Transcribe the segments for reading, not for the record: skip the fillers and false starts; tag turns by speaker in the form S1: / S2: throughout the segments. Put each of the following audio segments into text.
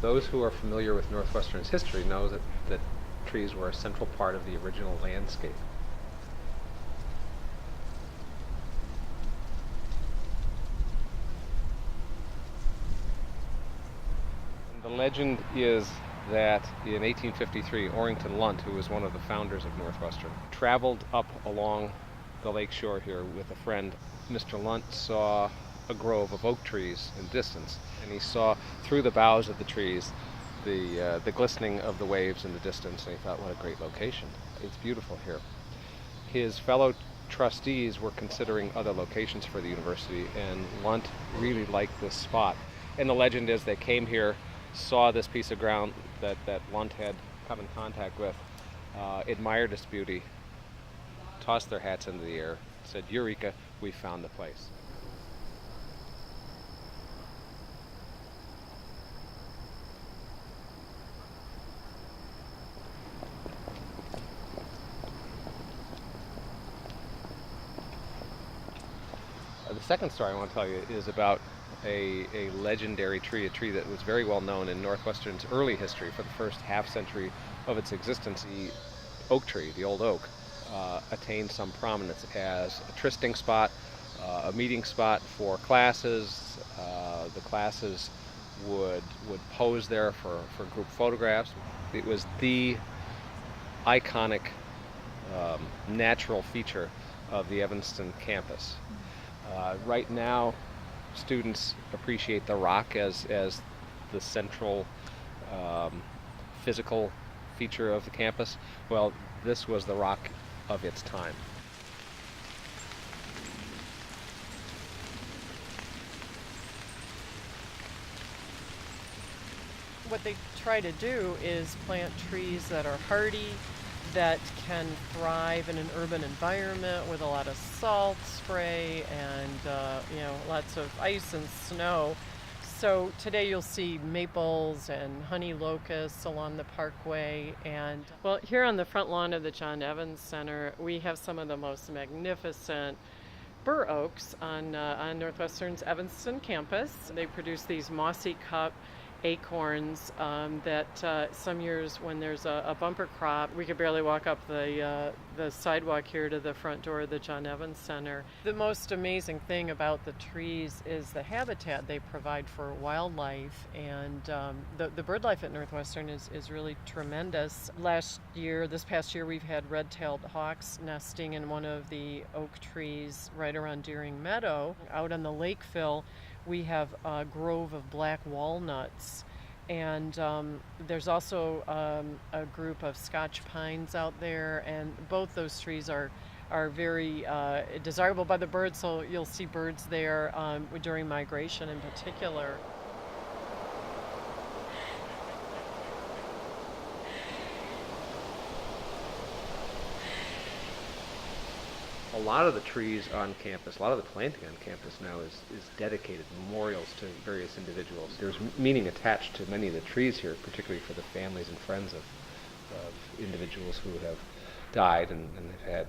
S1: Those who are familiar with Northwestern's history know that trees were a central part of the original landscape. And the legend is that in 1853, Orrington Lunt, who was one of the founders of Northwestern, traveled up along the lake shore here with a friend. Mr. Lunt saw a grove of oak trees in distance, and he saw through the boughs of the trees the glistening of the waves in the distance, and he thought, what a great location. It's beautiful here. His fellow trustees were considering other locations for the university, and Lunt really liked this spot. And the legend is they came here, saw this piece of ground that Lunt had come in contact with, admired its beauty, tossed their hats into the air, said, "Eureka, we found the place." The second story I want to tell you is about a legendary tree, a tree that was very well known in Northwestern's early history for the first half century of its existence. The oak tree, the old oak, attained some prominence as a trysting spot, a meeting spot for classes. The classes would pose there for group photographs. It was the iconic natural feature of the Evanston campus. Right now, students appreciate the rock as the central physical feature of the campus. Well, this was the rock of its time.
S2: What they try to do is plant trees that are hardy, that can thrive in an urban environment with a lot of salt spray and lots of ice and snow. So today you'll see maples and honey locusts along the parkway. And well, here on the front lawn of the John Evans Center, we have some of the most magnificent bur oaks on Northwestern's Evanston campus. They produce these mossy cup acorns that some years when there's a bumper crop, we could barely walk up the sidewalk here to the front door of the John Evans Center. The most amazing thing about the trees is the habitat they provide for wildlife, and the bird life at Northwestern is really tremendous. This past year, we've had red-tailed hawks nesting in one of the oak trees right around Deering Meadow. Out on the Lakeville, we have a grove of black walnuts, and there's also a group of Scotch pines out there, and both those trees are very desirable by the birds, so you'll see birds there during migration in particular.
S1: A lot of the trees on campus, a lot of the planting on campus now is dedicated memorials to various individuals. There's meaning attached to many of the trees here, particularly for the families and friends of individuals who have died and have had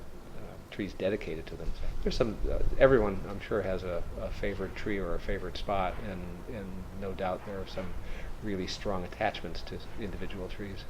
S1: trees dedicated to them. So there's some, everyone I'm sure has a favorite tree or a favorite spot, and no doubt there are some really strong attachments to individual trees.